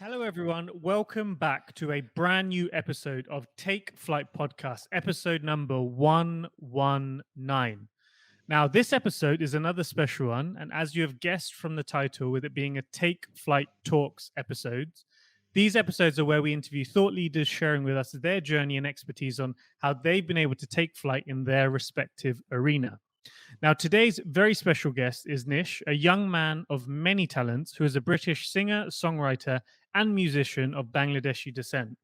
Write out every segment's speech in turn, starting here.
Hello, everyone. Welcome back to a brand new episode of Take Flight Podcast, episode number 119. Now, this episode is another special one, and as you have guessed from the title, with it being a Take Flight Talks episode, these episodes are where we interview thought leaders sharing with us their journey and expertise on how they've been able to take flight in their respective arena. Now, today's very special guest is Nish, a young man of many talents who is a British singer, songwriter, and musician of Bangladeshi descent.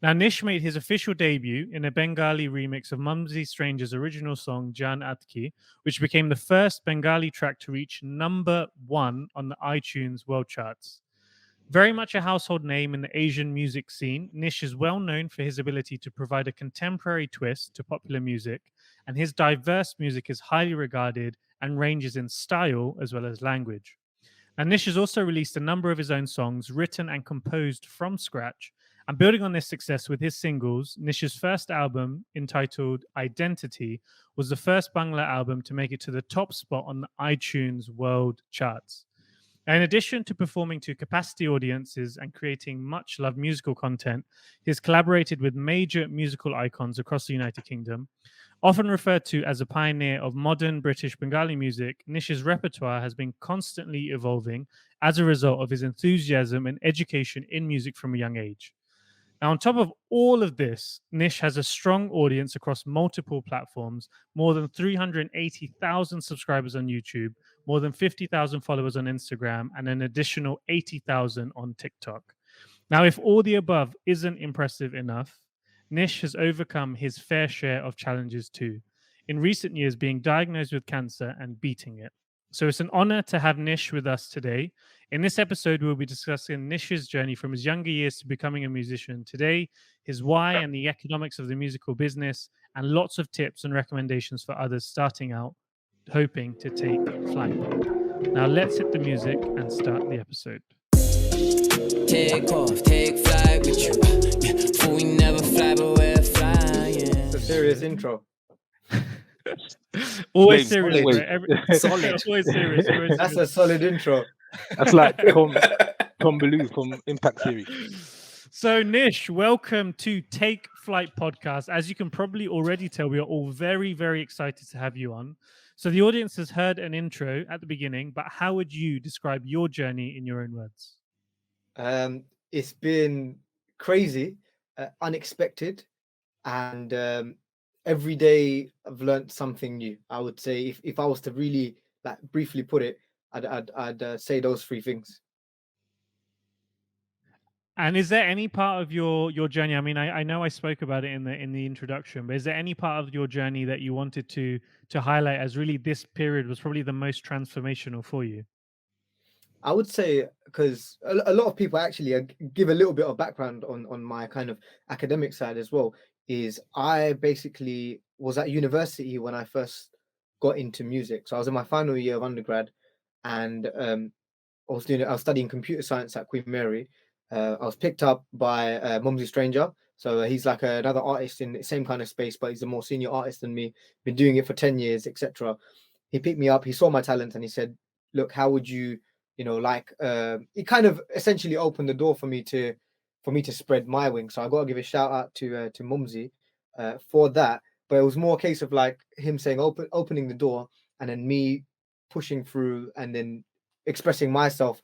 Now, Nish made his official debut in a Bengali remix of Mumsy Stranger's original song, Jan Atki, which became the first Bengali track to reach number one on the iTunes world charts. Very much a household name in the Asian music scene, Nish is well known for his ability to provide a contemporary twist to popular music, and his diverse music is highly regarded and ranges in style as well as language. And Nish has also released a number of his own songs written and composed from scratch. And building on this success with his singles, Nish's first album, entitled Identity, was the first Bangla album to make it to the top spot on the iTunes world charts. Now, in addition to performing to capacity audiences and creating much loved musical content, he has collaborated with major musical icons across the United Kingdom. Often referred to as a pioneer of modern British Bengali music, Nish's repertoire has been constantly evolving as a result of his enthusiasm and education in music from a young age. Now, on top of all of this, Nish has a strong audience across multiple platforms, more than 380,000 subscribers on YouTube, more than 50,000 followers on Instagram, and an additional 80,000 on TikTok. Now, if all the above isn't impressive enough, Nish has overcome his fair share of challenges too, in recent years being diagnosed with cancer and beating it. So it's an honor to have Nish with us today. In this episode, we'll be discussing Nish's journey from his younger years to becoming a musician today, his why and the economics of the musical business, and lots of tips and recommendations for others starting out, hoping to take flight. Now let's hit the music and start the episode. Take off, take flight with you. For we never fly, but we're flying. It's a serious intro. Always Flames, serious, always. right? Solid. Always serious. Always That's serious. a solid intro. That's like Tom Ballou from Impact Theory. So, Nish, welcome to Take Flight Podcast. As you can probably already tell, we are all very, very excited to have you on. So, the audience has heard an intro at the beginning, but how would you describe your journey in your own words? It's been crazy, unexpected, and every day I've learned something new. I would say if I was to really briefly put it, I'd say those three things. And is there any part of your journey? I mean, I know I spoke about it in the introduction, but is there any part of your journey that you wanted to highlight as really this period was probably the most transformational for you? I would say because a lot of people actually give a little bit of background on my kind of academic side as well. Is I basically was at university when I first got into music. So I was in my final year of undergrad, and I was studying computer science at Queen Mary. I was picked up by Mumsy Stranger. So he's like another artist in the same kind of space, but he's a more senior artist than me. Been doing it for 10 years, etc. He picked me up. He saw my talent and he said, "Look, how would you, it kind of essentially opened the door for me to spread my wings." So I got to give a shout out to Mumsy for that. But it was more a case of like him saying opening the door and then me pushing through and then expressing myself.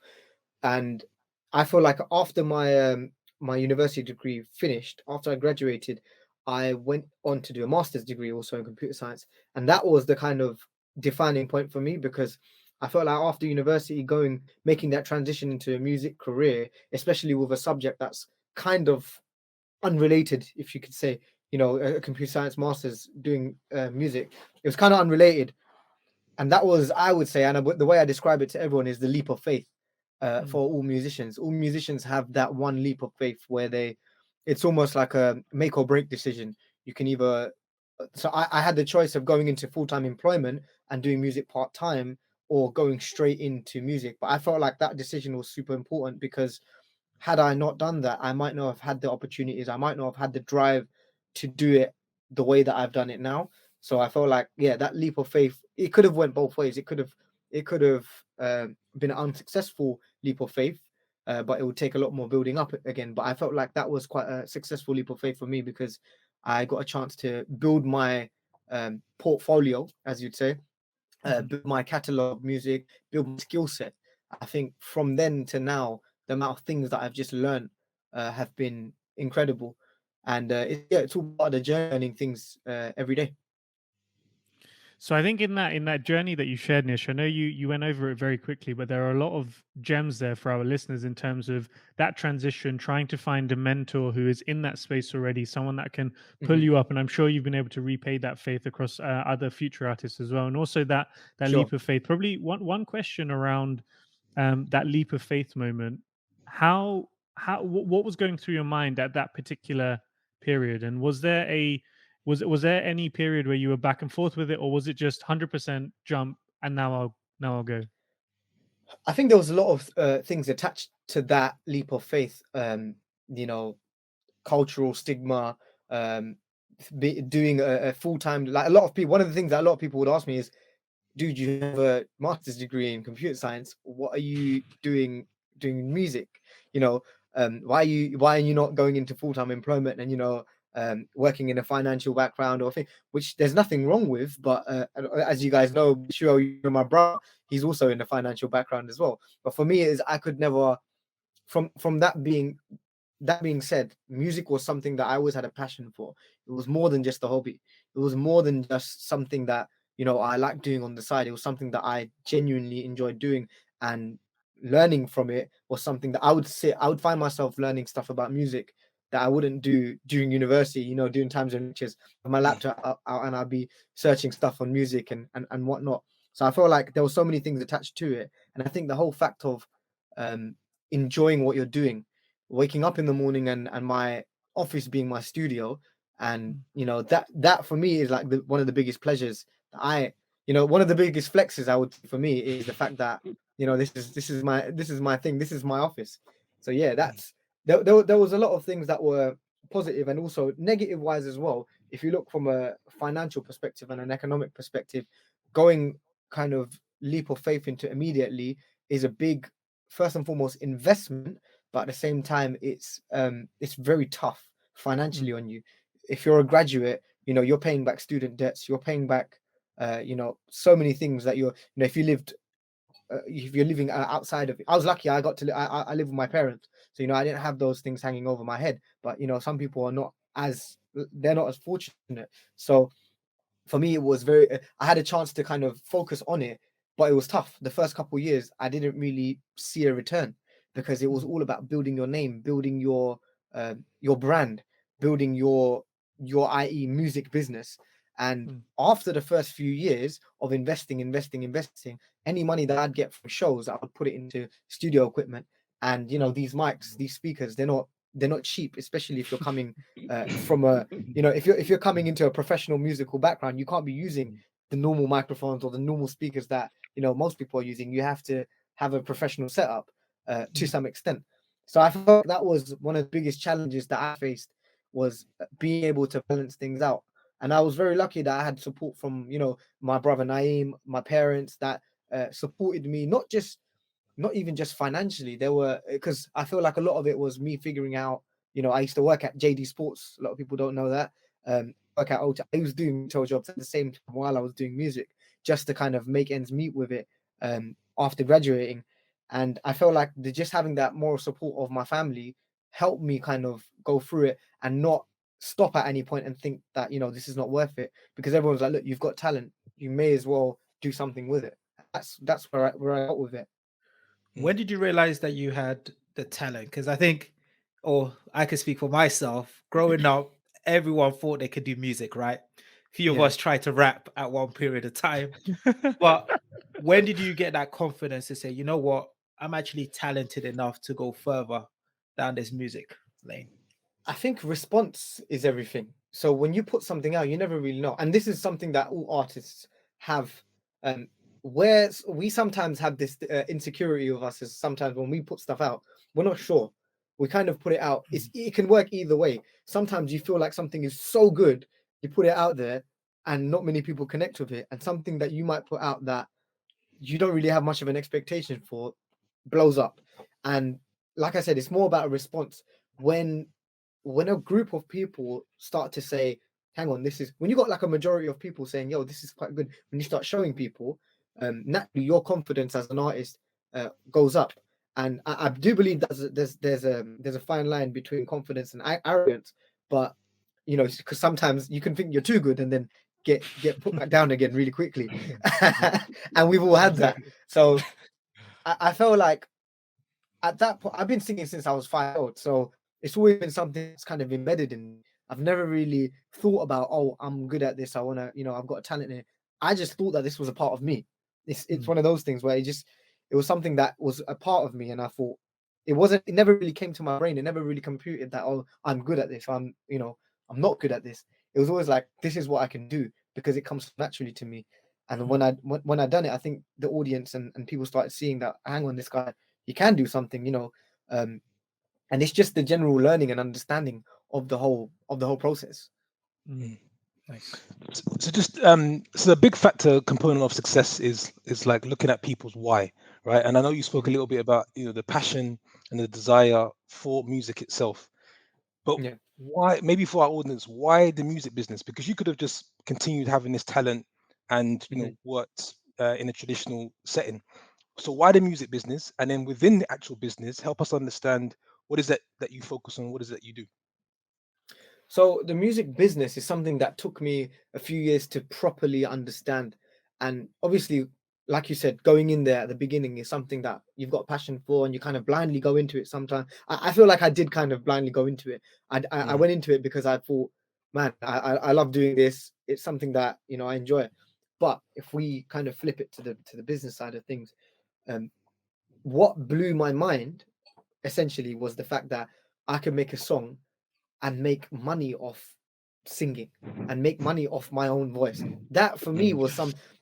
And I feel like after my university degree finished, after I graduated, I went on to do a master's degree also in computer science, and that was the kind of defining point for me, because I felt like after university, making that transition into a music career, especially with a subject that's kind of unrelated, if you could say, a computer science master's doing music, it was kind of unrelated. And that was, I would say, and the way I describe it to everyone is the leap of faith for all musicians. All musicians have that one leap of faith where it's almost like a make or break decision. You can either, so I had the choice of going into full-time employment and doing music part-time, or going straight into music. But I felt like that decision was super important, because had I not done that, I might not have had the opportunities. I might not have had the drive to do it the way that I've done it now. So I felt like, yeah, that leap of faith, it could have went both ways. It could have been an unsuccessful leap of faith, but it would take a lot more building up again. But I felt like that was quite a successful leap of faith for me, because I got a chance to build my portfolio, as you'd say, build my catalog of music, build my skill set. I think from then to now, the amount of things that I've just learned have been incredible. And it's all part of the journey, learning things every day. So I think in that journey that you shared, Nish, I know you went over it very quickly, but there are a lot of gems there for our listeners in terms of that transition, trying to find a mentor who is in that space already, someone that can pull Mhm. you up. And I'm sure you've been able to repay that faith across other future artists as well, and also that Sure. leap of faith. Probably one question around that leap of faith moment. What was going through your mind at that particular period, and was there any period where you were back and forth with it, or was it just 100% jump and now I'll go? I think there was a lot of things attached to that leap of faith. You know, cultural stigma, doing a full time. Like a lot of people, one of the things that a lot of people would ask me is, "Dude, you have a master's degree in computer science. What are you doing music? You know, why are you not going into full time employment and working in a financial background or thing?" Which there's nothing wrong with, but as you guys know, sure, you know, my brother, he's also in a financial background as well. But for me, is I could never, from that being said, music was something that I always had a passion for. It was more than just a hobby. It was more than just something that, I liked doing on the side. It was something that I genuinely enjoyed doing, and learning from it was something that I would find myself learning stuff about music that I wouldn't do during university, doing times and lectures on my laptop out, and I'd be searching stuff on music and whatnot. So I feel like there were so many things attached to it. And I think the whole fact of um, enjoying what you're doing, waking up in the morning and my office being my studio, and that for me is like one of the biggest pleasures that one of the biggest flexes, I would say, for me, is the fact that this is my thing, this is my office. So yeah, there was a lot of things that were positive and also negative wise as well. If you look from a financial perspective and an economic perspective, going kind of leap of faith into immediately is a big, first and foremost, investment, but at the same time, it's very tough financially on you. If you're a graduate, you're paying back student debts, you're paying back so many things that if you're living outside of it. I was lucky, I got to I live with my parents, so I didn't have those things hanging over my head. But some people are not as, they're not as fortunate. So for me, it was very, I had a chance to kind of focus on it, but it was tough. The first couple of years, I didn't really see a return, because it was all about building your name, building your brand, building your i.e. music business. And after the first few years of investing, any money that I'd get from shows, I would put it into studio equipment. And these mics, these speakers, they're not cheap, especially if you're coming from a, if you're coming into a professional musical background. You can't be using the normal microphones or the normal speakers that most people are using. You have to have a professional setup to some extent. So I felt that was one of the biggest challenges that I faced, was being able to balance things out. And I was very lucky that I had support from my brother Naeem, my parents, that supported me, not even just financially. There were, because I feel like a lot of it was me figuring out, I used to work at JD Sports. A lot of people don't know that. Work at OT. I was doing retail jobs at the same time while I was doing music, just to kind of make ends meet with it after graduating. And I felt like just having that moral support of my family helped me kind of go through it and not stop at any point and think that, this is not worth it, because everyone's like, look, you've got talent, you may as well do something with it. That's where I got with it. When did you realize that you had the talent? Because I think, or I can speak for myself, growing up, everyone thought they could do music, right? Few of Yeah. us tried to rap at one period of time. But when did you get that confidence to say, you know what, I'm actually talented enough to go further down this music lane? I think response is everything. So when you put something out, you never really know. And this is something that all artists have. Where we sometimes have this insecurity of us, is sometimes when we put stuff out, we're not sure. We kind of put it out. It can work either way. Sometimes you feel like something is so good, you put it out there, and not many people connect with it. And something that you might put out that you don't really have much of an expectation for blows up. And like I said, it's more about a response when a group of people start to say, hang on, this is when you got like a majority of people saying, yo, this is quite good. When you start showing people, naturally your confidence as an artist goes up. And I do believe that there's a fine line between confidence and arrogance, but you know, because sometimes you can think you're too good and then get put back down again really quickly. And we've all had that. Exactly. So I felt like at that point, I've been singing since I was 5 years old, so it's always been something that's kind of embedded in me. I've never really thought about, oh, I'm good at this. I want to, you know, I've got a talent in it. I just thought that this was a part of me. It's one of those things where it was something that was a part of me, and I thought it never really came to my brain. It never really computed that, oh, I'm good at this. I'm not good at this. It was always like, this is what I can do because it comes naturally to me. And when I done it, I think the audience and people started seeing that, hang on, this guy, he can do something, and it's just the general learning and understanding of the whole process. Nice. So just so the big factor component of success is like looking at people's why, right? And I know you spoke a little bit about the passion and the desire for music itself, but Yeah. why, maybe for our audience, why the music business? Because you could have just continued having this talent and worked in a traditional setting. So why the music business? And then within the actual business, help us understand what is that you focus on, what is it that you do? So the music business is something that took me a few years to properly understand. And obviously, like you said, going in there at the beginning is something that you've got passion for and you kind of blindly go into it sometimes. I feel like I did kind of blindly go into it. I went into it because I thought, man, I love doing this. It's something that, I enjoy. But if we kind of flip it to the business side of things, what blew my mind essentially was the fact that I could make a song and make money off singing and make money off my own voice. That for me was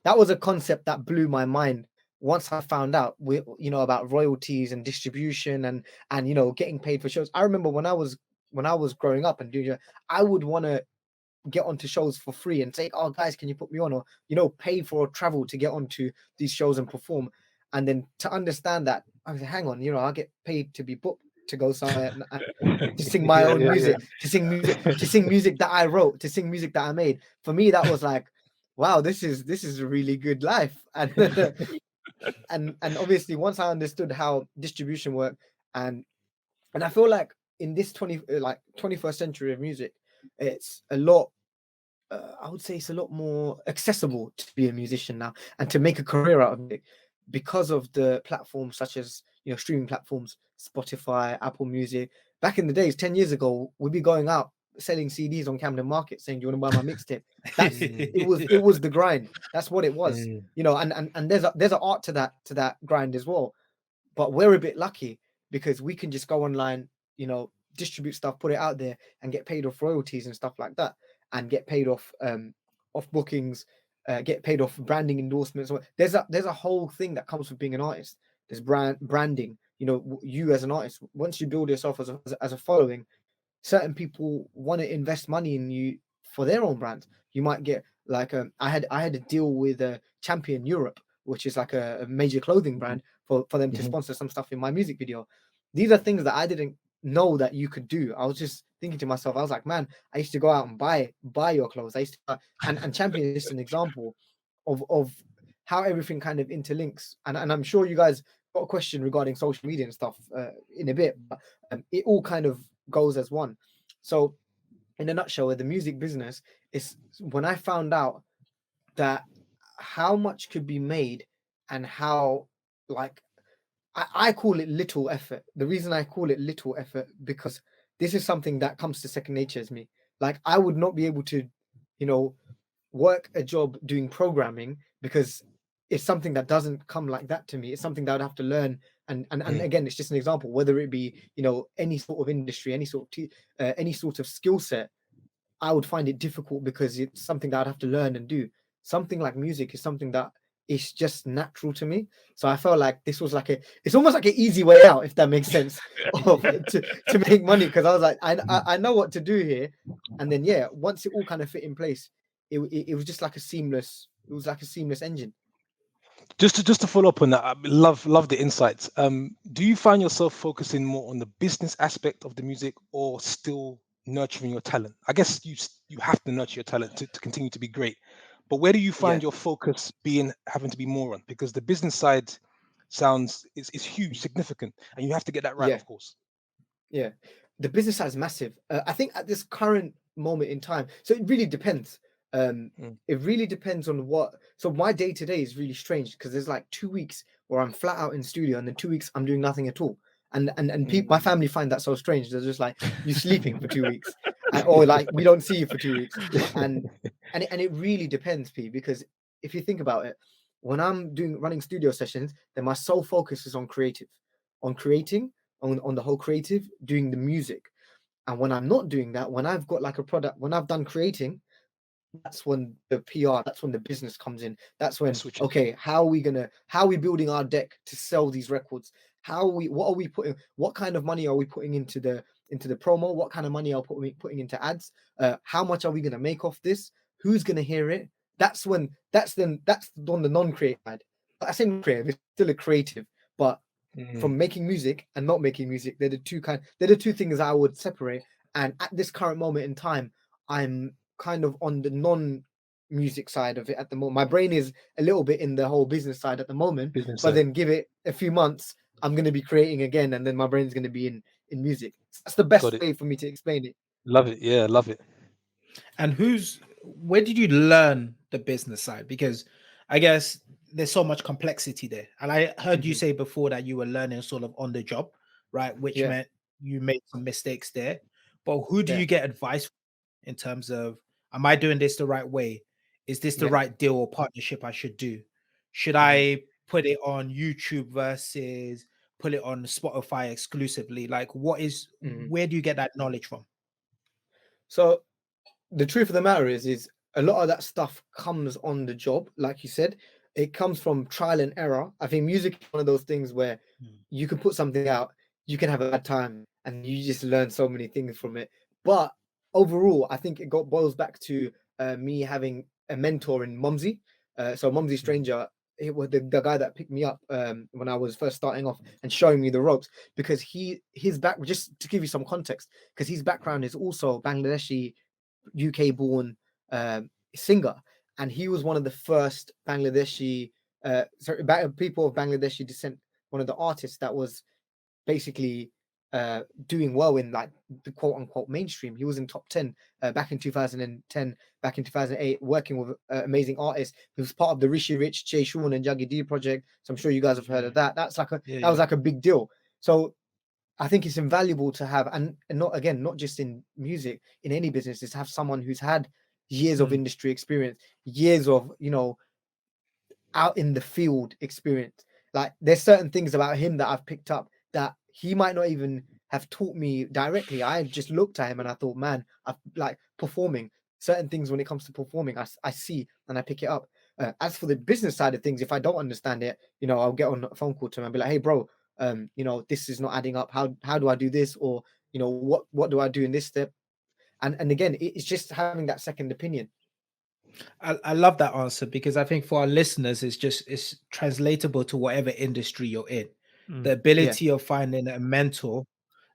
that was a concept that blew my mind once I found out about royalties and distribution and getting paid for shows. I remember when I was growing up and doing, I would want to get onto shows for free and say, oh guys, can you put me on, or pay for travel to get onto these shows and perform. And then to understand that, I was like, hang on, I'll get paid to be booked to go somewhere and to sing my own music, to sing music that I wrote, to sing music that I made. For me, that was like, wow, this is a really good life. And and obviously once I understood how distribution worked, and I feel like in this 21st century of music, it's a lot, I would say it's a lot more accessible to be a musician now and to make a career out of it because of the platforms such as streaming platforms, Spotify, Apple Music. Back in the days, 10 years ago, we'd be going out selling CDs on Camden Market saying, do you want to buy my mixtape? That's it was the grind. That's what it was. And there's an art to that grind as well. But we're a bit lucky because we can just go online, distribute stuff, put it out there and get paid off royalties and stuff like that, and get paid off bookings, get paid off branding endorsements. There's a whole thing that comes with being an artist. There's branding. You as an artist, once you build yourself as a following, certain people want to invest money in you for their own brand. You might get like I had a deal with Champion Europe, which is like a major clothing brand, for them to sponsor some stuff in my music video. These are things that I didn't know that you could do. I was just thinking to myself, I was like, man, I used to go out and buy your clothes. I used to, and Champion is just an example of how everything kind of interlinks. And I'm sure you guys got a question regarding social media and stuff in a bit, but it all kind of goes as one. So in a nutshell, with the music business, is when I found out that how much could be made and how, like, I call it little effort. The reason I call it little effort, because this is something that comes to second nature as me. Like, I would not be able to, work a job doing programming because it's something that doesn't come like that to me. It's something that I'd have to learn. And again, it's just an example, whether it be, any sort of industry, any sort of skill set, I would find it difficult because it's something that I'd have to learn and do. Something like music is something that is just natural to me. So I felt like this was it's almost like an easy way out, if that makes sense, to make money. Because I was like, I know what to do here. And then, once it all kind of fit in place, it was just like a seamless engine. Just to follow up on that, I love the insights. Do you find yourself focusing more on the business aspect of the music, or still nurturing your talent? I guess you have to nurture your talent to continue to be great. But where do you Yeah, find your focus having to be more on? Because the business side is huge, significant, and you have to get that right, yeah, of course. yeah. The business side is massive. I think at this current moment in time, so it really depends. Mm, It really depends on what. So my day to day is really strange because there's like 2 weeks where I'm flat out in studio, and then 2 weeks I'm doing nothing at all. And my mm. family find that so strange. They're just like, you sleeping for 2 weeks, or like we don't see you for 2 weeks, and it really depends, P. Because if you think about it, when I'm running studio sessions, then my sole focus is on creative, on creating, on the whole creative, doing the music. And when I'm not doing that, when I've got like a product, when I've done creating, that's when the PR, that's when the business comes in. That's when, Switches. okay, how are we building our deck to sell these records? What are we putting, what kind of money are we putting into the promo? What kind of money are we putting into ads? How much are we going to make off this? Who's going to hear it? That's on the non-creative side. I say creative, it's still a creative, but Mm, from making music and not making music, they're the two things I would separate. And at this current moment in time, I'm kind of on the non-music side of it at the moment. My brain is a little bit in the whole business side at the moment, business but side. then give it a few months, I'm going to be creating again, and then my brain's going to be in music. That's the Got best it. way for me to explain it. Love it. Yeah, love it. And where did you learn the business side? Because I guess there's so much complexity there. And I heard you Mhm. say before that you were learning sort of on the job, right? Which Yeah, meant you made some mistakes there. But who do yeah, you get advice from in terms of, am I doing this the right way? Is this the yeah. right deal or partnership I should do? Should Mhm, I put it on YouTube versus put it on Spotify exclusively? Like, mhm. where do you get that knowledge from? So the truth of the matter is a lot of that stuff comes on the job, like you said. It comes from trial and error. I think music is one of those things where Mm. you can put something out, you can have a bad time, and you just learn so many things from it. But overall, I think it boils back to me having a mentor in Mumsy. So Mumsy Stranger, it was the guy that picked me up when I was first starting off and showing me the ropes, because his back, just to give you some context, because his background is also Bangladeshi, UK born singer, and he was one of the first Bangladeshi people of Bangladeshi descent, one of the artists that was basically doing well in like the quote unquote mainstream. He was in top 10 back in 2010, back in 2008, working with amazing artists. He was part of the Rishi Rich, Jay Sean, and Jaggy D project. So I'm sure you guys have heard of that. Yeah, That was yeah. like a big deal. So I think it's invaluable to have, and not just in music, in any business, is to have someone who's had years of Mm. industry experience, years of out in the field experience. Like there's certain things about him that I've picked up that he might not even have taught me directly. I just looked at him and I thought, man, I've like performing certain things when it comes to performing. I see and I pick it up. As for the business side of things, if I don't understand it, I'll get on a phone call to him and be like, hey, bro, this is not adding up. How do I do this? Or what do I do in this step? And again, it's just having that second opinion. I love that answer because I think for our listeners, it's translatable to whatever industry you're in. The Mm. Yeah. ability of finding a mentor,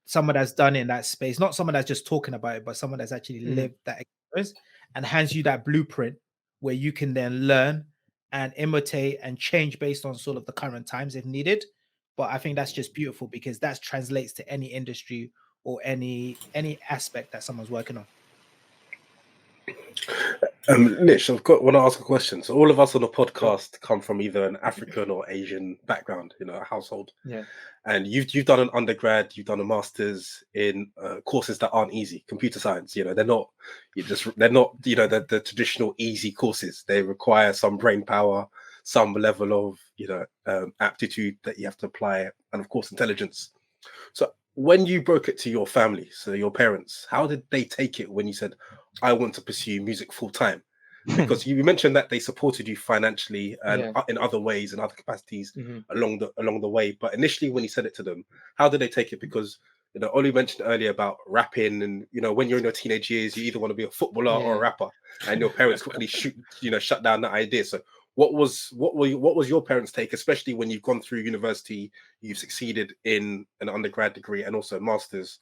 someone that's done it in that space, not someone that's just talking about it, but someone that's actually Mhm. lived that experience and hands you that blueprint where you can then learn and imitate and change based on sort of the current times if needed. But I think that's just beautiful because that translates to any industry or any aspect that someone's working on. Nish, want to ask a question. So all of us on the podcast come from either an African or Asian background, a household. Yeah. And you've done an undergrad, you've done a master's in courses that aren't easy. Computer science, they're not the traditional easy courses. They require some brain power, some level of aptitude that you have to apply, and of course intelligence. So when you broke it to your family, so your parents, how did they take it when you said, I want to pursue music full time? Because you mentioned that they supported you financially and Yeah. in other ways and other capacities Mhm. along the way. But initially, when you said it to them, how did they take it? Because Ollie mentioned earlier about rapping, and when you're in your teenage years, you either want to be a footballer or a Yeah. rapper, and your parents quickly shut down that idea. So, what was your parents' take, especially when you've gone through university, you've succeeded in an undergrad degree and also a master's,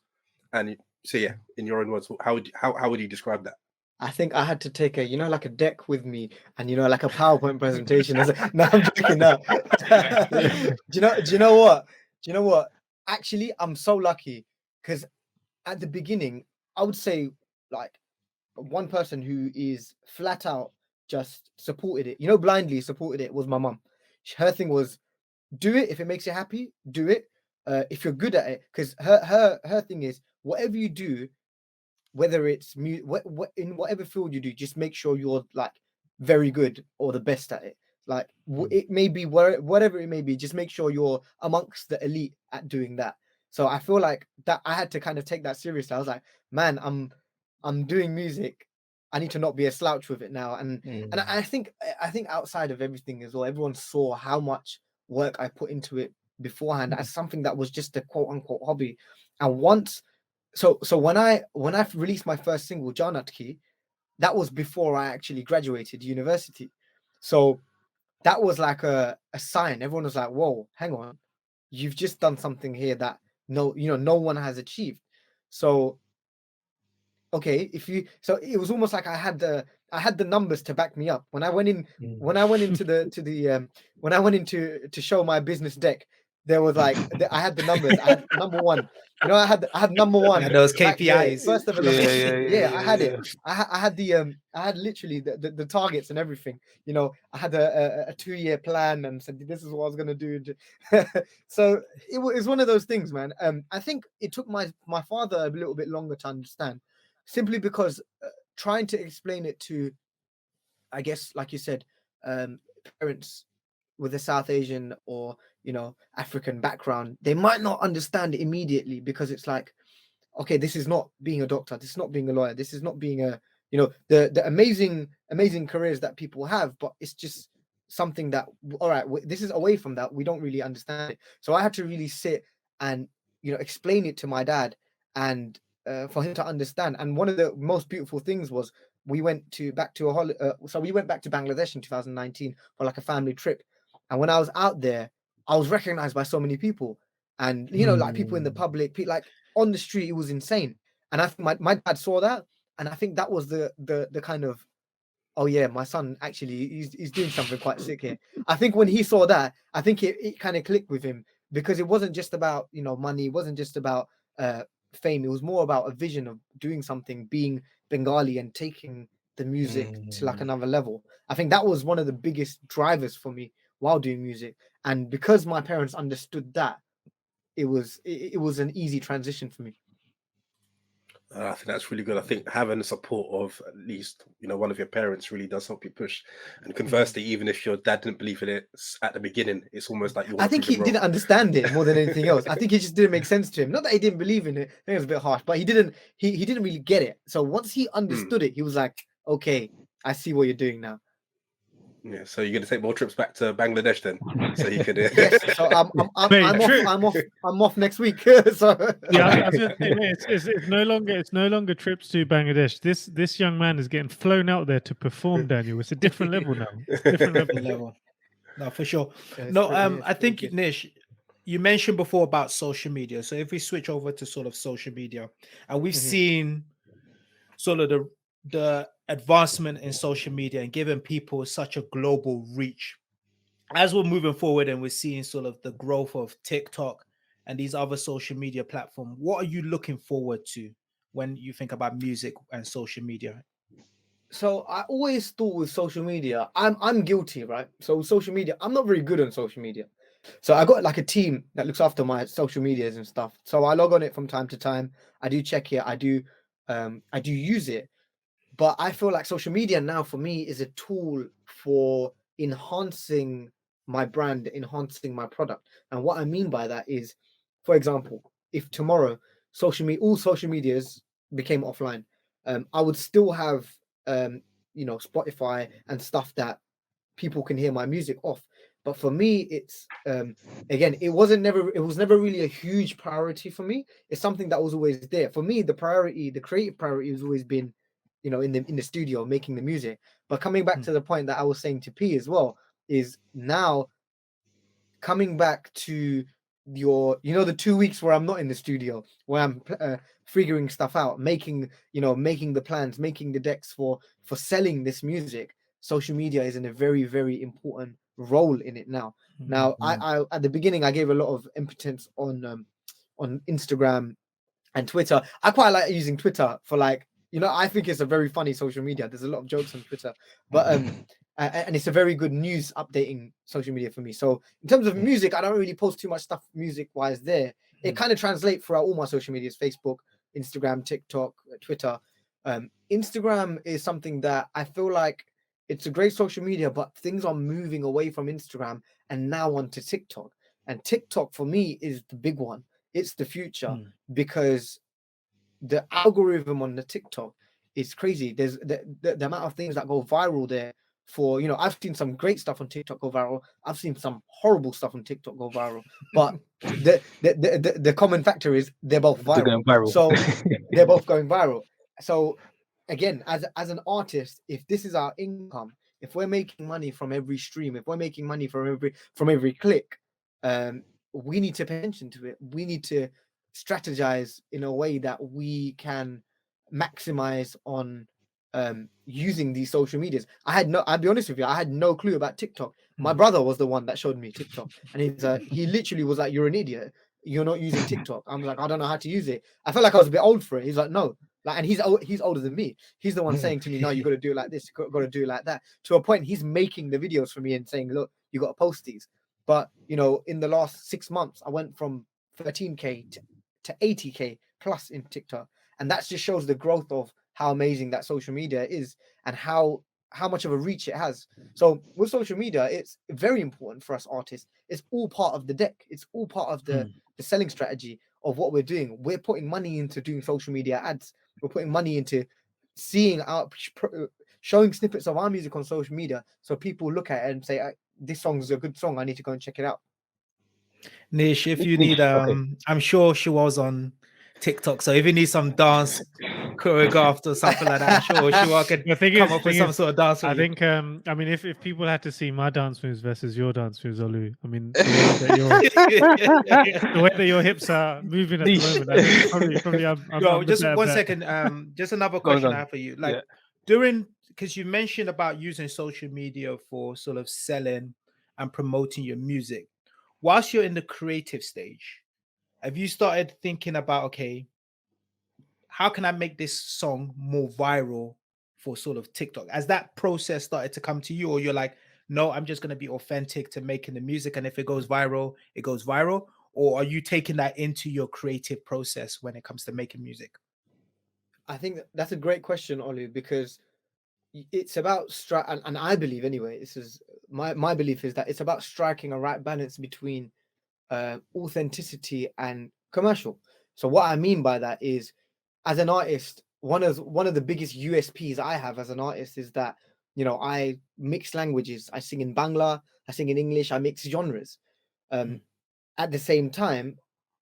and so yeah, in your own words, how would you describe that? I think I had to take a, like a deck with me and, like a PowerPoint presentation. I was like, no, I'm joking now. Do you know what? Do you know what? Actually, I'm so lucky because at the beginning, I would say like one person who is flat out just supported it, blindly supported it, was my mum. Her thing was, do it. If it makes you happy, do it. If you're good at it, because her thing is, whatever you do, whether it's in whatever field you do, just make sure you're like very good or the best at it. Like it may be whatever it may be, just make sure you're amongst the elite at doing that. So I feel like that I had to kind of take that seriously. I was like, man, I'm doing music. I need to not be a slouch with it now. And I think outside of everything as well, everyone saw how much work I put into it beforehand as something that was just a quote unquote hobby. And once so when I released my first single, Janatki, that was before I actually graduated university. So that was like a sign. Everyone was like, whoa, hang on, you've just done something here that no one has achieved. So okay, so it was almost like I had the numbers to back me up. When I went into to show my business deck, there was like I had the numbers. I had number one. I had number one. And those KPIs. First ever number. Yeah, I had it. I had literally the targets and everything. I had a 2-year plan and said this is what I was gonna do. So it was one of those things, man. I think it took my father a little bit longer to understand, simply because trying to explain it to, I guess, like you said, parents with a South Asian or African background, they might not understand it immediately, because it's like, okay, this is not being a doctor, this is not being a lawyer, this is not being a the amazing careers that people have, but it's just something that, all right, this is away from that, we don't really understand it. So I had to really sit and explain it to my dad, and for him to understand. And one of the most beautiful things was we went back to Bangladesh in 2019 for like a family trip. And when I was out there, I was recognized by so many people, and like people in the public, like on the street. It was insane. And I think my dad saw that, and I think that was the kind of, oh yeah, my son actually he's doing something quite sick here. I think when he saw that, I think it kind of clicked with him, because it wasn't just about money, it wasn't just about fame. It was more about a vision of doing something, being Bengali and taking the music to like another level. I think that was one of the biggest drivers for me while doing music. And because my parents understood that, it was an easy transition for me. I think that's really good. I think having the support of at least one of your parents really does help you push. And conversely, even if your dad didn't believe in it at the beginning, it's almost like I think he didn't understand it more than anything else. I think it just didn't make sense to him. Not that he didn't believe in it. I think it was a bit harsh, but he didn't really get it. So once he understood it, he was like, okay, I see what you're doing now. Yeah, so you're going to take more trips back to Bangladesh then, so you could. Yes, so I'm off next week. So yeah, I was gonna say, it's no longer trips to Bangladesh. This young man is getting flown out there to perform, Daniel. It's a different level now. It's a different level. No, for sure. Yeah, No, I think Nish, you mentioned before about social media. So if we switch over to sort of social media, and we've seen sort of the advancement in social media and giving people such a global reach. As we're moving forward and we're seeing sort of the growth of TikTok and these other social media platforms, what are you looking forward to when you think about music and social media? So I always thought with social media, I'm guilty, right? So with social media, I'm not very good on social media. So I got like a team that looks after my social medias and stuff. So I log on it from time to time. I do check it. I do use it. But I feel like social media now for me is a tool for enhancing my brand, enhancing my product. And what I mean by that is, for example, if tomorrow all social medias became offline, I would still have Spotify and stuff that people can hear my music off. But for me, it's again, it was never really a huge priority for me. It's something that was always there. For me, the creative priority has always been, in the studio making the music. But coming back to the point that I was saying to P as well, is now coming back to your, the 2 weeks where I'm not in the studio, where I'm figuring stuff out, making the plans, making the decks for selling this music. Social media is in a very, very important role in it now. Now, I at the beginning I gave a lot of impotence on Instagram and Twitter. I quite like using Twitter for, like, I think it's a very funny social media. There's a lot of jokes on Twitter, but and it's a very good news updating social media for me. So in terms of music, I don't really post too much stuff music wise there. It kind of translates throughout all my social medias: Facebook, Instagram, TikTok, Twitter. Instagram is something that I feel like it's a great social media, but things are moving away from Instagram and now onto TikTok. And TikTok for me is the big one. It's the future, because the algorithm on the TikTok is crazy. There's the amount of things that go viral there. For, I've seen some great stuff on TikTok go viral. I've seen some horrible stuff on TikTok go viral. But the common factor is they're both viral. They're going viral. So they're both going viral. So again, as an artist, if this is our income, if we're making money from every stream, if we're making money from every click, we need to pay attention to it. We need to strategize in a way that we can maximize on using these social medias. I'll be honest with you, I had no clue about TikTok. My brother was the one that showed me TikTok, and he literally was like, "You're an idiot. You're not using TikTok." I'm like, "I don't know how to use it." I felt like I was a bit old for it. He's like, "No." Like, and he's older than me. He's the one saying to me, "No, you got to do it like this. You got to do it like that." To a point, he's making the videos for me and saying, "Look, you got to post these." But in the last 6 months, I went from 13K to 80K plus in TikTok, and that just shows the growth of how amazing that social media is and how much of a reach it has. So with social media, it's very important for us artists. It's all part of the deck. It's all part of the selling strategy of what we're doing. We're putting money into doing social media ads. We're putting money into showing snippets of our music on social media, so people look at it and say, "This song is a good song. I need to go and check it out." Nish, if you Nish, need, I'm sure she was on TikTok. So if you need some dance choreographed or something like that, I'm sure Shiwa could come up with some sort of dance. I think, I mean, if people had to see my dance moves versus your dance moves, Olu, I mean, the way that your hips are moving at the moment, I think probably I'm just the one better bet. second. Just another question I have for you. Like because you mentioned about using social media for sort of selling and promoting your music. Whilst you're in the creative stage, have you started thinking about, okay, how can I make this song more viral for sort of TikTok? Has that process started to come to you, or you're like, no, I'm just going to be authentic to making the music, and if it goes viral, it goes viral? Or are you taking that into your creative process when it comes to making music? I think that's a great question, Olu, because it's about and I believe, anyway, this is my belief, is that it's about striking a right balance between authenticity and commercial. So what I mean by that is, as an artist, one of the biggest USPs I have as an artist is that I mix languages. I sing in Bangla, I sing in English, I mix genres. At the same time,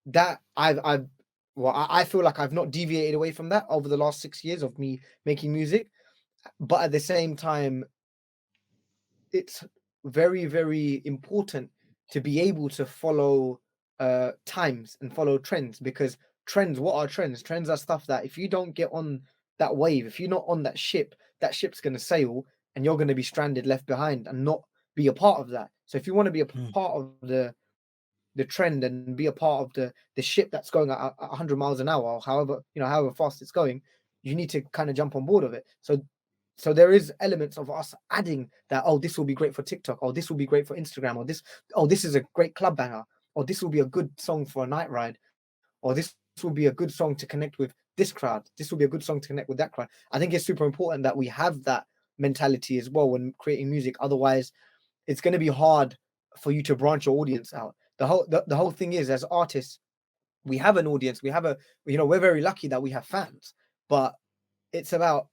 that I feel like I've not deviated away from that over the last 6 years of me making music. But at the same time, it's very, very important to be able to follow times and follow trends, because what are trends? Trends are stuff that if you don't get on that wave, if you're not on that ship's going to sail, and you're going to be stranded, left behind, and not be a part of that. So if you want to be a part of the trend and be a part of the ship that's going at 100 miles an hour, or however fast it's going, you need to kind of jump on board of it. So there is elements of us adding that, oh, this will be great for TikTok, or this will be great for Instagram, or this is a great club banger, or this will be a good song for a night ride, or this will be a good song to connect with this crowd, this will be a good song to connect with that crowd. I think it's super important that we have that mentality as well when creating music. Otherwise, it's going to be hard for you to branch your audience out. The whole thing is, as artists, we have an audience. We're very lucky that we have fans, but it's about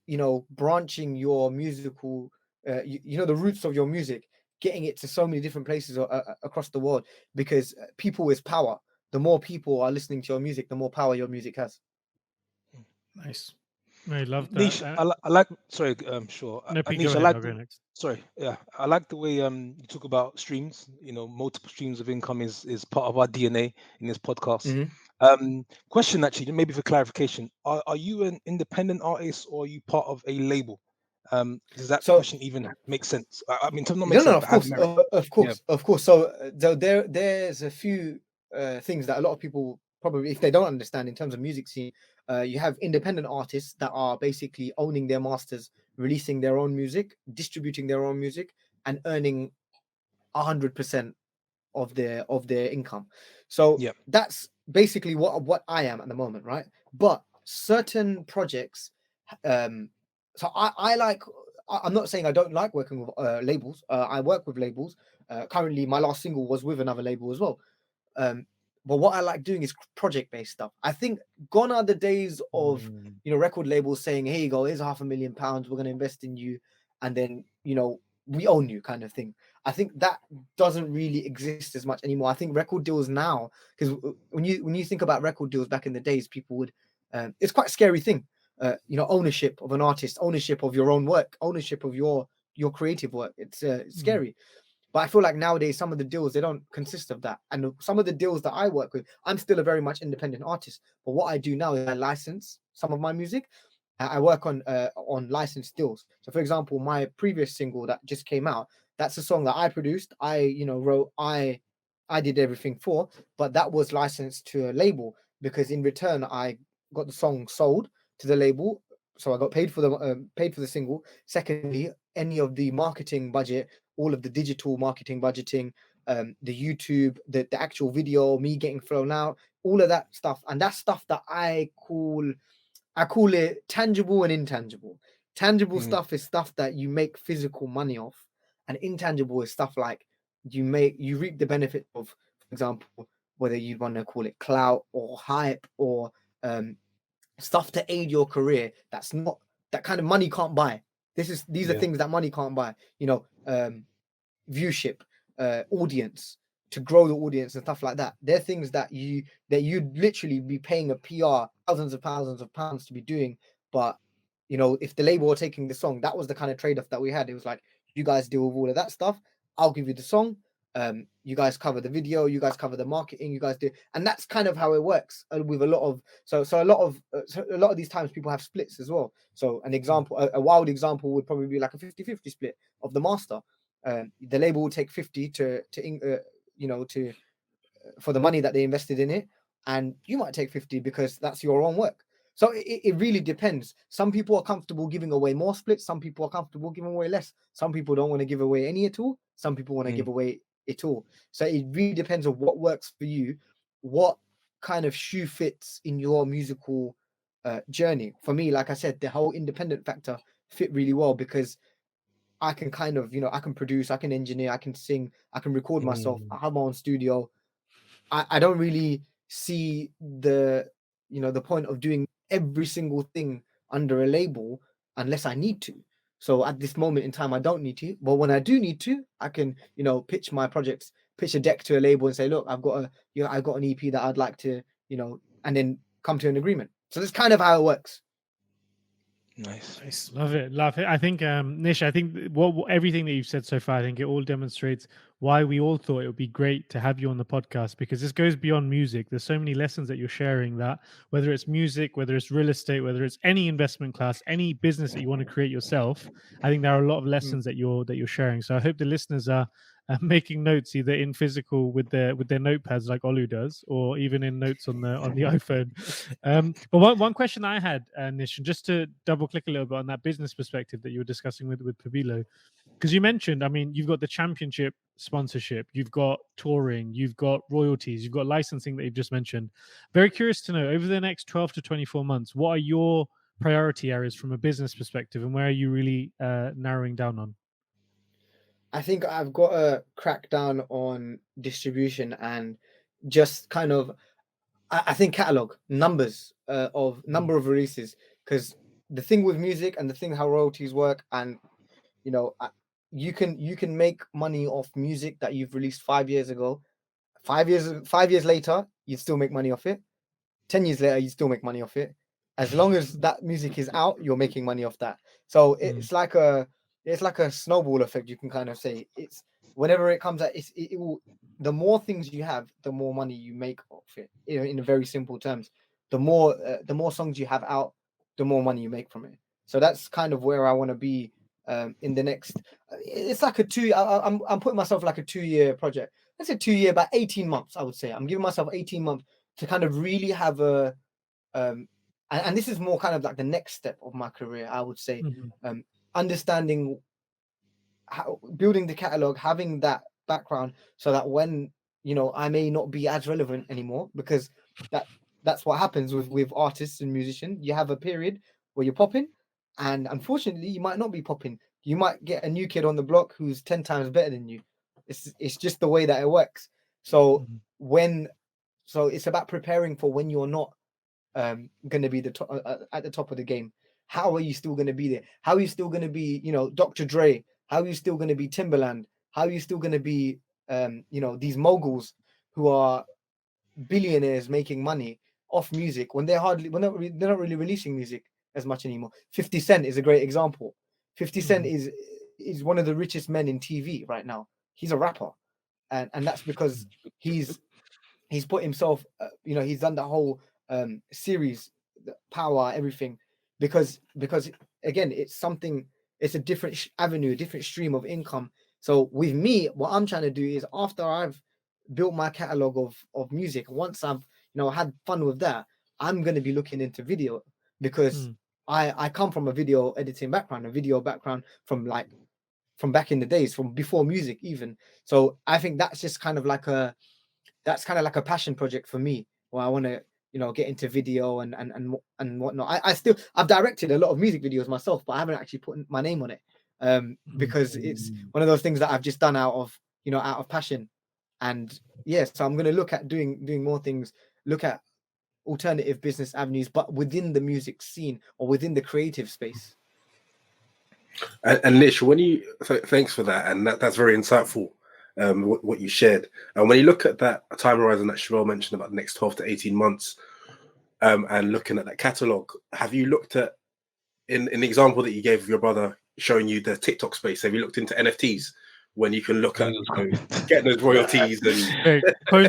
branching your musical the roots of your music, getting it to so many different places across the world, because people is power. The more people are listening to your music, the more power your music has. Nice. I love that. Nish, I like. Sorry, sure. No, Pete, go Nish, I ahead. like I'll go the. next. Sorry, yeah, I like the way you talk about streams. Multiple streams of income is part of our DNA in this podcast. Mhm. Question actually, maybe for clarification: Are you an independent artist or are you part of a label? Does that So question even make sense? I mean, not make no, sense, of but have course, merit. of Yeah. course, of course. So, there's a few things that a lot of people probably, if they don't understand in terms of music scene, you have independent artists that are basically owning their masters, releasing their own music, distributing their own music, and earning 100% of their income. So Yeah. that's basically what I am at the moment, right? But certain projects, so I like. I'm not saying I don't like working with labels. I work with labels. Currently, my last single was with another label as well. Um, but what I like doing is project-based stuff. I think gone are the days of Mm. record labels saying, "Here you go, here's £500,000. We're going to invest in you, and then we own you," kind of thing. I think that doesn't really exist as much anymore. I think record deals now, because when you think about record deals back in the days, people would it's quite a scary thing. Ownership of an artist, ownership of your own work, ownership of your creative work. It's scary. But I feel like nowadays some of the deals, they don't consist of that. And some of the deals that I work with, I'm still a very much independent artist. But what I do now is I license some of my music. I work on licensed deals. So for example, my previous single that just came out, that's a song that I produced. I wrote. I did everything for, but that was licensed to a label because in return I got the song sold to the label. So I got paid for the single. Secondly, any of the marketing budget, all of the digital marketing budgeting, the YouTube, the actual video, me getting thrown out, all of that stuff, and that's stuff that I call it tangible and intangible. Tangible Mm. stuff is stuff that you make physical money off, and intangible is stuff like you reap the benefit of, for example, whether you want to call it clout or hype or stuff to aid your career. That's not that kind of money can't buy. These are Yeah. things that money can't buy. Viewship, audience, to grow the audience and stuff like that. They're things that you'd literally be paying a PR thousands of pounds to be doing. But if the label were taking the song, that was the kind of trade-off that we had. It was like, you guys deal with all of that stuff. I'll give you the song. You guys cover the video. You guys cover the marketing. You guys do, and that's kind of how it works with a lot of so a lot of these times people have splits as well. So an example, a wild example would probably be like a 50-50 split of the master. The label will take 50 for the money that they invested in it, and you might take 50 because that's your own work. So it really depends. Some people are comfortable giving away more splits. Some people are comfortable giving away less. Some people don't want to give away any at all. Some people want to give away it all. So it really depends on what works for you, what kind of shoe fits in your musical journey. For me, like I said, the whole independent factor fit really well because I can kind of, I can produce, I can engineer, I can sing, I can record myself. I have my own studio. I don't really see the point of doing every single thing under a label unless I need to. So at this moment in time, I don't need to. But when I do need to, I can, pitch my projects, pitch a deck to a label and say, look, I've got an EP that I'd like to, and then come to an agreement. So that's kind of how it works. Nice. Love it. I think Nish, I think what everything that you've said so far, I think it all demonstrates why we all thought it would be great to have you on the podcast, because this goes beyond music. There's so many lessons that you're sharing, that whether it's music, whether it's real estate, whether it's any investment class, any business that you want to create yourself, I think there are a lot of lessons that you're sharing. So I hope the listeners are making notes either in physical with their notepads like Olu does, or even in notes on the iPhone. But one question I had, Nish, and just to double click a little bit on that business perspective that you were discussing with Pabilo, because you mentioned, I mean, you've got the championship sponsorship, you've got touring, you've got royalties, you've got licensing that you've just mentioned. Very curious to know, over the next 12 to 24 months, what are your priority areas from a business perspective, and where are you really narrowing down on? I think I've got to crack down on distribution and just kind of, I think catalog numbers of number of releases, because the thing with music and the thing how royalties work, and you can make money off music that you've released 5 years ago. 5 years later, you'd still make money off it. 10 years later, you still make money off it. As long as that music is out, you're making money off that. So it's like a snowball effect. You can kind of say it's whenever it comes out, it will. The more things you have, the more money you make off it. You know, in very simple terms, the more songs you have out, the more money you make from it. So that's kind of where I want to be in the next. It's like a two. I'm putting myself like a 2-year project. Let's say 2 year, about 18 months. I would say I'm giving myself 18 months to kind of really have a and this is more kind of like the next step of my career, I would say. Understanding how building the catalog, having that background, so that when I may not be as relevant anymore, because that's what happens with artists and musicians. You have a period where you're popping, and unfortunately, you might not be popping. You might get a new kid on the block who's 10 times better than you. It's just the way that it works. So so it's about preparing for when you're not going to be at the top of the game. How are you still going to be there? How are you still going to be, Dr. Dre? How are you still going to be Timberland? How are you still going to be, these moguls who are billionaires making money off music when they're not really releasing music as much anymore? 50 Cent is a great example. 50 Cent is one of the richest men in TV right now. He's a rapper, and that's because he's put himself, he's done the whole series, Power, everything, because again, it's a different avenue, a different stream of income. So with me, what I'm trying to do is, after I've built my catalog of music, once I've had fun with that, I'm going to be looking into video, because I come from a video editing background, from back in the days, from before music even. So I think that's just kind of like a passion project for me, where I want to get into video and whatnot. I've directed a lot of music videos myself, but I haven't actually put my name on it, because it's one of those things that I've just done out of passion. And so I'm going to look at doing more things, look at alternative business avenues, but within the music scene or within the creative space. And Nish, thanks for that, and that's very insightful. What you shared, and when you look at that time horizon that Sherelle mentioned about the next 12 to 18 months, and looking at that catalog, have you looked at, in the example that you gave of your brother showing you the TikTok space, have you looked into NFTs, when you can look at getting those royalties and I tell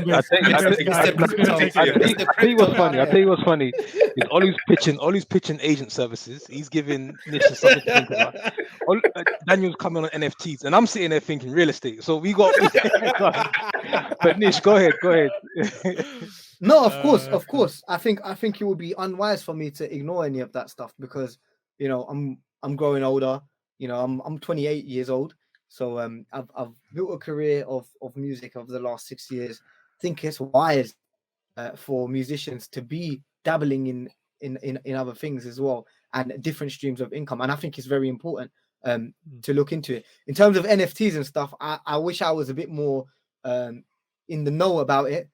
you what's funny is Ollie's pitching agent services. He's giving Nish something to think about. Daniel's coming on NFTs, and I'm sitting there thinking real estate. So we got but Nish, go ahead. No, of course. I think it would be unwise for me to ignore any of that stuff, because I'm growing older. I'm 28 years old. So I've built a career of music over the last 6 years. I think it's wise for musicians to be dabbling in other things as well, and different streams of income. And I think it's very important to look into it. In terms of NFTs and stuff, I wish I was a bit more in the know about it.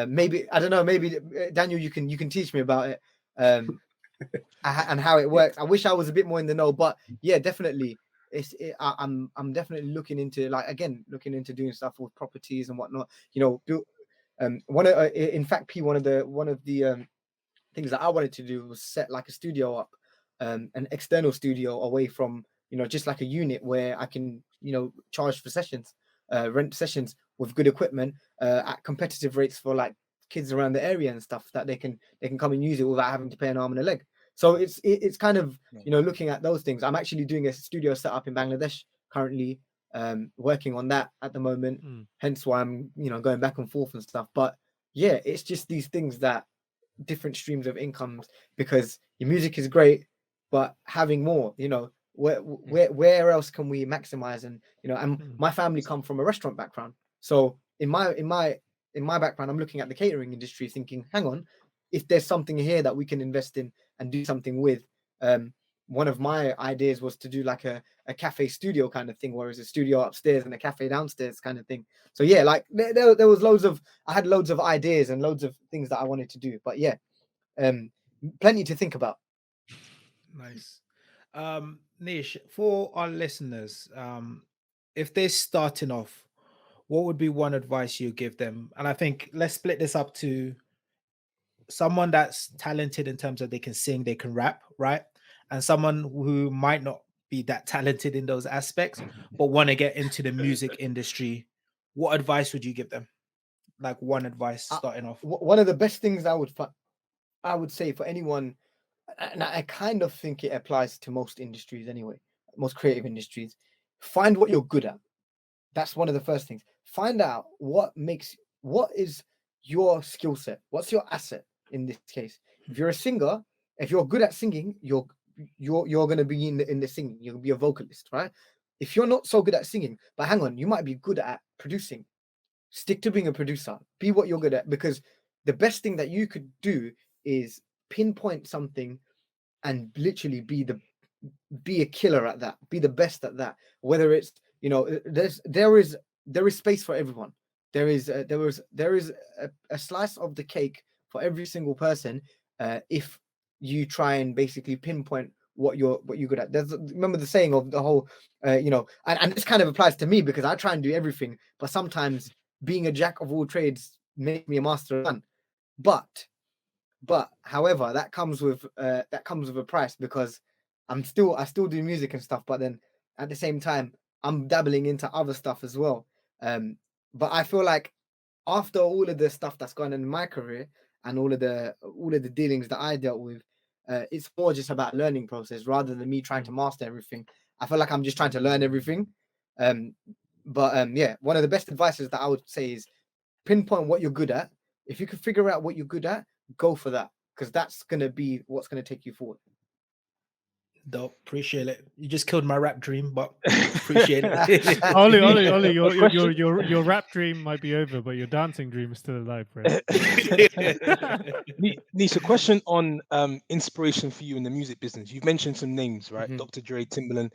Maybe, I don't know, maybe Daniel, you can teach me about it and how it works. I wish I was a bit more in the know, but yeah, definitely. I'm definitely looking into doing stuff with properties and whatnot. One of the things that I wanted to do was set like a studio up, an external studio away from just like a unit where I can charge for sessions, rent sessions with good equipment at competitive rates for like kids around the area and stuff, that they can come and use it without having to pay an arm and a leg. So it's kind of looking at those things. I'm actually doing a studio setup in Bangladesh currently, working on that at the moment. Hence why I'm going back and forth and stuff. But yeah, it's just these things, that different streams of incomes, because your music is great, but having more, where else can we maximize? And and my family come from a restaurant background, so in my background, I'm looking at the catering industry, thinking, hang on, if there's something here that we can invest in and do something with. One of my ideas was to do like a cafe studio kind of thing, where it's a studio upstairs and a cafe downstairs kind of thing. So yeah, like there was I had loads of ideas and loads of things that I wanted to do, but yeah, plenty to think about. Nice. Nish, for our listeners, if they're starting off, what would be one advice you give them? And I think let's split this up to someone that's talented in terms of they can sing, they can rap, right? And someone who might not be that talented in those aspects, but want to get into the music industry, what advice would you give them? Like one advice starting off. One of the best things I would say for anyone, and I kind of think it applies to most industries anyway, most creative industries. Find what you're good at. That's one of the first things. Find out what is your skill set. What's your asset in this case? If you're a singer, if you're good at singing, you're going to be in the singing. You'll be a vocalist, right? If you're not so good at singing, but hang on, you might be good at producing. Stick to being a producer. Be what you're good at, because the best thing that you could do is pinpoint something and literally be a killer at that. Be the best at that. Whether it's, you know, there is space for everyone. There is a slice of the cake for every single person. If you try and basically pinpoint what you're good at. Remember the saying of the whole, you know, and this kind of applies to me because I try and do everything, but sometimes being a jack of all trades makes me a master of none. But however, that comes with a price, because I still do music and stuff, but then at the same time I'm dabbling into other stuff as well. But I feel like after all of the stuff that's gone in my career and all of the dealings that I dealt with, it's more just about learning process rather than me trying to master everything. I feel like I'm just trying to learn everything. Yeah, one of the best advices that I would say is pinpoint what you're good at. If you can figure out what you're good at, go for that, because that's going to be what's going to take you forward. Dope. Appreciate it. You just killed my rap dream, but appreciate it. Ollie, your rap dream might be over, but your dancing dream is still alive, bro. Nish, a question on inspiration for you in the music business. You've mentioned some names, right? Mhm. Dr. Dre, Timbaland.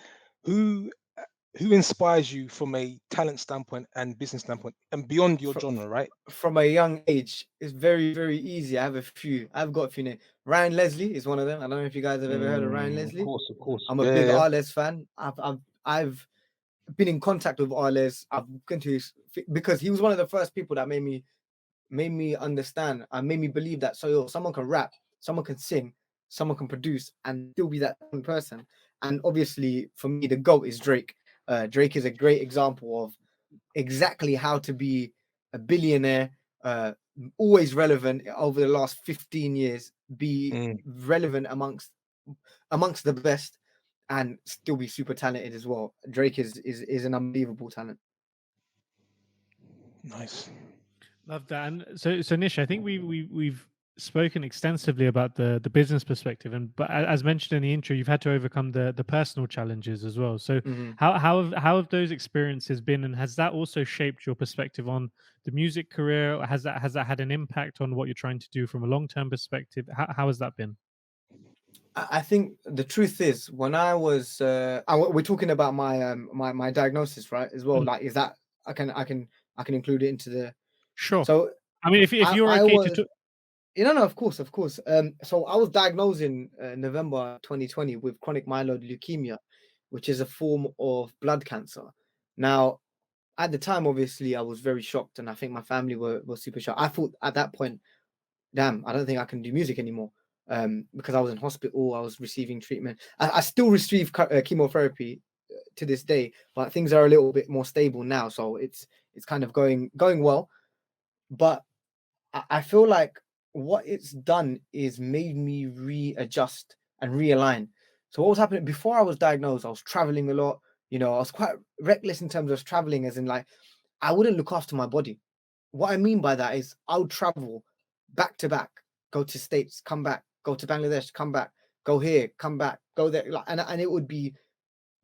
Who inspires you from a talent standpoint and business standpoint and beyond your genre, right? From a young age, it's very, very easy. I've got a few names. Ryan Leslie is one of them. I don't know if you guys have ever heard of Ryan Leslie. Of course. I'm a big Arles fan. I've been in contact with Arles. I've gone to because he was one of the first people that made me understand and made me believe that someone can rap, someone can sing, someone can produce, and still be that one person. And obviously, for me, the GOAT is Drake. Drake is a great example of exactly how to be a billionaire, always relevant over the last 15 years, be relevant amongst the best, and still be super talented as well. Drake is an unbelievable talent. Nice. Love that. And so Nish, I think we've spoken extensively about the business perspective, but as mentioned in the intro, you've had to overcome the personal challenges as well. So how have those experiences been, and has that also shaped your perspective on the music career? Or has that had an impact on what you're trying to do from a long-term perspective? How has that been? I think the truth is, when I was we're talking about my my diagnosis, right, as well. Like, is that I can include it into the Sure. So I mean, if you're okay to talk. No, of course. So I was diagnosed in November 2020 with chronic myeloid leukemia, which is a form of blood cancer. Now, at the time, obviously, I was very shocked, and I think my family were super shocked. I thought at that point, damn, I don't think I can do music anymore, because I was in hospital, I was receiving treatment. I still receive chemotherapy to this day, but things are a little bit more stable now, so it's kind of going well. But I feel like what it's done is made me readjust and realign. So what was happening before I was diagnosed? I was traveling a lot. You know, I was quite reckless in terms of traveling, as in, like, I wouldn't look after my body. What I mean by that is I would travel back to back, go to States, come back, go to Bangladesh, come back, go here, come back, go there, and it would be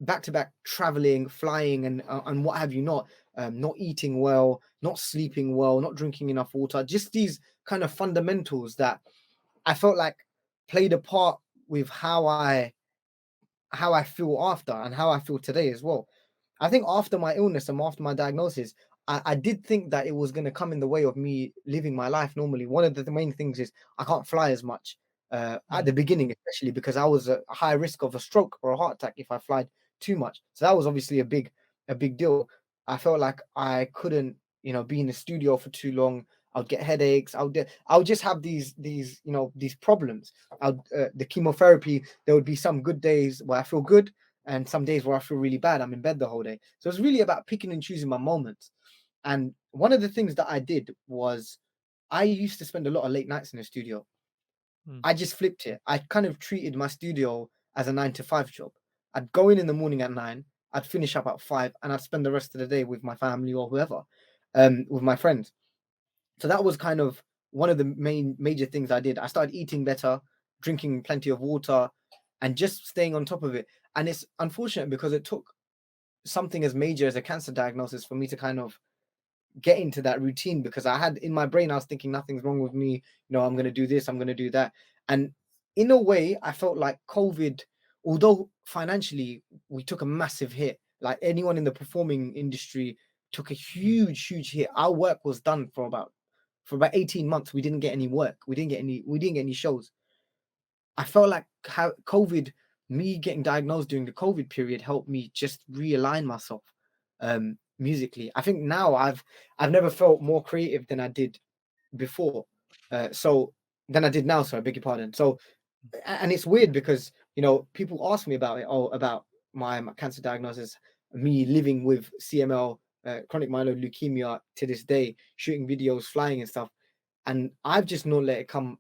back to back traveling, flying, and what have you not. Not eating well, not sleeping well, not drinking enough water, just these kind of fundamentals that I felt like played a part with how I feel after, and how I feel today as well. I think after my illness and after my diagnosis, I did think that it was going to come in the way of me living my life normally. One of the main things is I can't fly as much at the beginning, especially because I was at a high risk of a stroke or a heart attack if I flied too much. So that was obviously a big deal. I felt like I couldn't, be in the studio for too long. I'd get headaches. I'll just have these these problems. The chemotherapy, there would be some good days where I feel good and some days where I feel really bad. I'm in bed the whole day. So it's really about picking and choosing my moments. And one of the things that I did was I used to spend a lot of late nights in the studio. I just flipped it. I kind of treated my studio as a 9 to 5 job. I'd go in the morning at 9, I'd finish up at 5, and I'd spend the rest of the day with my family or whoever, with my friends. So that was kind of one of the major things I did. I started eating better, drinking plenty of water, and just staying on top of it. And it's unfortunate because it took something as major as a cancer diagnosis for me to kind of get into that routine, because I had in my brain, I was thinking nothing's wrong with me. I'm going to do this, I'm going to do that. And in a way, I felt like COVID, although financially we took a massive hit, like anyone in the performing industry took a huge hit. Our work was done for about 18 months. We didn't get any work. We didn't get any shows. I felt like how COVID, me getting diagnosed during the COVID period, helped me just realign myself musically. I think now I've never felt more creative than I did before. So than I did now. So I beg your pardon. So, and it's weird because people ask me about it. Oh, about my cancer diagnosis, me living with CML, chronic myeloid leukemia to this day, shooting videos, flying and stuff, and I've just not let it come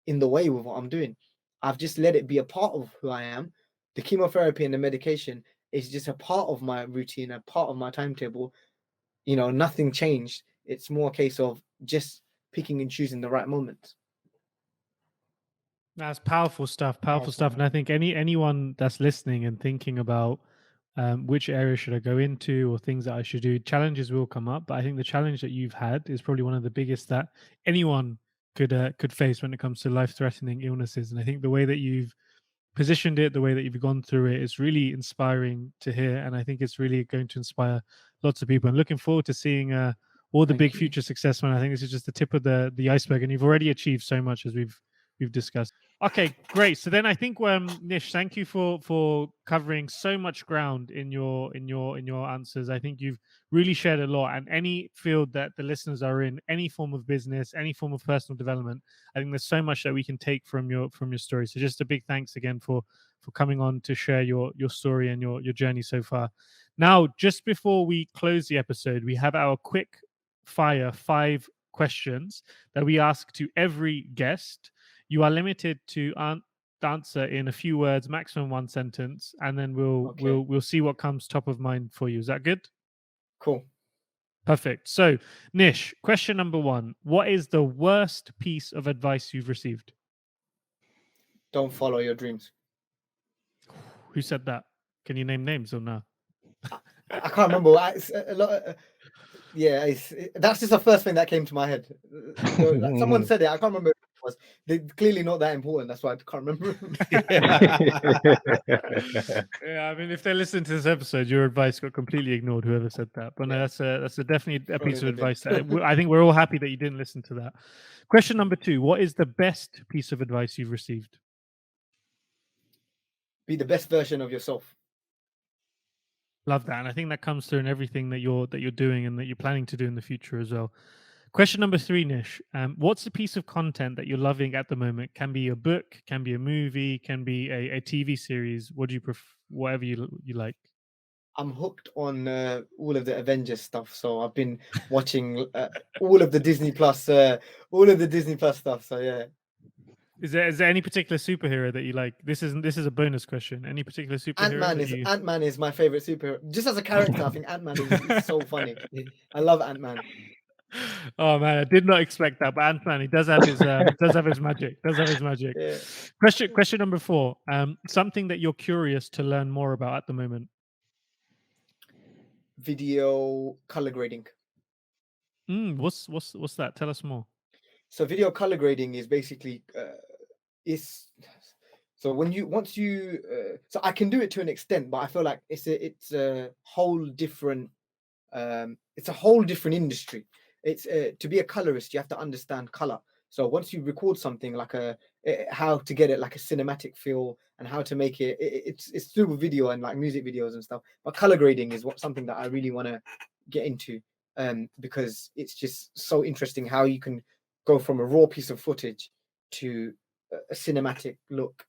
in the way with what I'm doing. I've just let it be a part of who I am. The chemotherapy and the medication is just a part of my routine, a part of my timetable. Nothing changed. It's more a case of just picking and choosing the right moments. That's powerful stuff. Powerful stuff. And I think anyone that's listening and thinking about which area should I go into or things that I should do, challenges will come up. But I think the challenge that you've had is probably one of the biggest that anyone could face when it comes to life-threatening illnesses. And I think the way that you've positioned it, the way that you've gone through it, is really inspiring to hear. And I think it's really going to inspire lots of people. And looking forward to seeing all the big future success. When I think this is just the tip of the iceberg, and you've already achieved so much as we've discussed. Okay, great. So then I think Nish, thank you for covering so much ground in your answers. I think you've really shared a lot, and any field that the listeners are in, any form of business, any form of personal development, I think there's so much that we can take from your story. So just a big thanks again for coming on to share your story and your journey so far. Now, just before we close the episode, we have our quick fire 5 questions that we ask to every guest. You are limited to answer in a few words, maximum 1 sentence, and then we'll see what comes top of mind for you. Is that good? Cool. Perfect. So, Nish, question number 1. What is the worst piece of advice you've received? Don't follow your dreams. Who said that? Can you name names or no? I can't remember. That's just the first thing that came to my head. Someone said it. I can't remember who it was. They're clearly not that important. That's why I can't remember. Yeah, I mean, if they listen to this episode, your advice got completely ignored. Whoever said that, but no, that's a definitely a piece of advice. That I think we're all happy that you didn't listen to that. Question number 2: what is the best piece of advice you've received? Be the best version of yourself. Love that, and I think that comes through in everything that you're doing and that you're planning to do in the future as well. Question number 3, Nish. What's a piece of content that you're loving at the moment? Can be a book, can be a movie, can be a TV series. What do you prefer? Whatever you like. I'm hooked on all of the Avengers stuff, so I've been watching all of the Disney Plus stuff. So yeah. Is there any particular superhero that you like? This is a bonus question. Any particular superhero? Ant-Man is my favorite superhero. Just as a character, I think Ant-Man is so funny. I love Ant-Man. Oh man, I did not expect that. But Ant-Man, he does have his magic. Yeah. Question number 4. Something that you're curious to learn more about at the moment. Video color grading. What's that? Tell us more. So video color grading is basically so so I can do it to an extent, but I feel like it's a whole different industry. It's to be a colorist, you have to understand color. So once you record something like how to get it like a cinematic feel and how to make it's through video and like music videos and stuff. But color grading is something that I really want to get into. because it's just so interesting how you can go from a raw piece of footage to a cinematic look.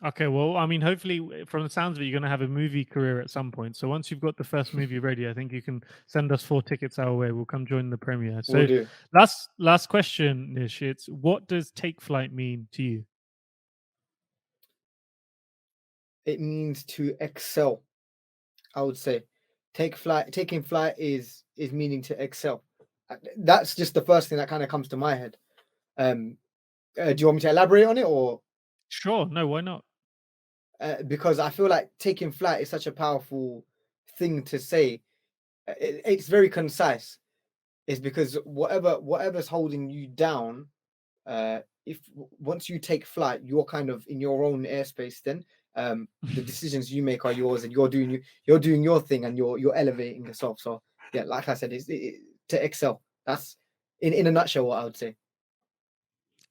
Okay, well, I mean, hopefully, from the sounds of it, you're going to have a movie career at some point. So once you've got the first movie ready, I think you can send us 4 tickets our way. We'll come join the premiere. So Will do. last question, Nish. It's what does take flight mean to you? It means to excel. I would say taking flight is meaning to excel. That's just the first thing that kind of comes to my head. Do you want me to elaborate on it, or? Sure. No, why not? Because I feel like taking flight is such a powerful thing to say. It's very concise. It's because whatever's holding you down, if once you take flight, you're kind of in your own airspace. Then the decisions you make are yours, and you're doing your thing, and you're elevating yourself. So yeah, like I said, it's to excel. That's in a nutshell what I would say.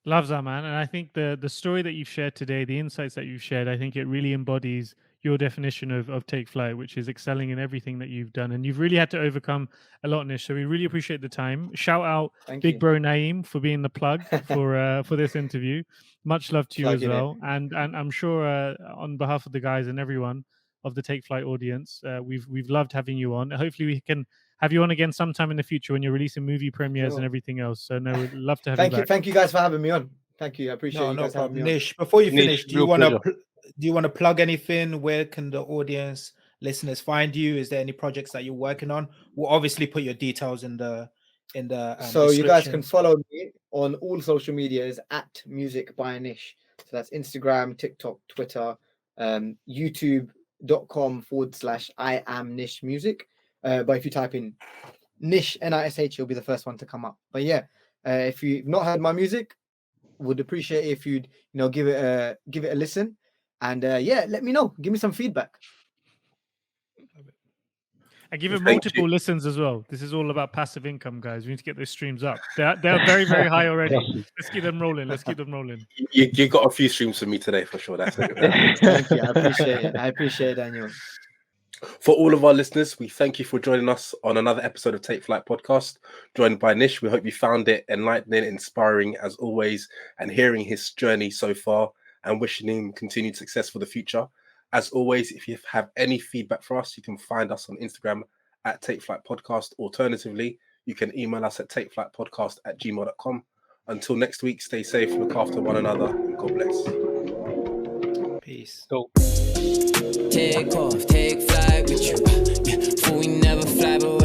Loves that, man. And I think the story that you've shared today, the insights that you've shared, I think it really embodies your definition of take flight, which is excelling in everything that you've done. And you've really had to overcome a lot, Nish. So we really appreciate the time. Shout out Big Bro Naeem for being the plug for this interview. Much love to you as well. And I'm sure on behalf of the guys and everyone of the Take Flight audience, we've loved having you on. Hopefully we can have you on again sometime in the future when you're releasing movie premieres and everything else. So no, we'd love to have you back. Thank you guys for having me on. Thank you. I appreciate you guys having me on. Nish, before you finish, do you want to plug anything? Where can the audience listeners find you? Is there any projects that you're working on? We'll obviously put your details in the so you guys can follow me on all social medias at Music by Nish. So that's Instagram, TikTok, Twitter, youtube.com/I am Nish Music. But if you type in Nish, Nish, you'll be the first one to come up. But yeah, if you've not heard my music, would appreciate it if you'd give it a listen, and yeah, let me know. Give me some feedback. And give it multiple listens as well. This is all about passive income, guys. We need to get those streams up. They're very, very high already. Let's keep them rolling. You got a few streams for me today for sure. That's it. Thank you. I appreciate it. I appreciate it, Daniel. For all of our listeners, we thank you for joining us on another episode of Take Flight Podcast, joined by Nish. We hope you found it enlightening, inspiring as always, and hearing his journey so far, and wishing him continued success for the future. As always, if you have any feedback for us, you can find us on Instagram at Take Flight Podcast. Alternatively, you can email us at takeflightpodcast@gmail.com. Until next week, stay safe, look after one another, and God bless. Peace. Cool. Take off, take flight with you. Yeah, for we never fly, but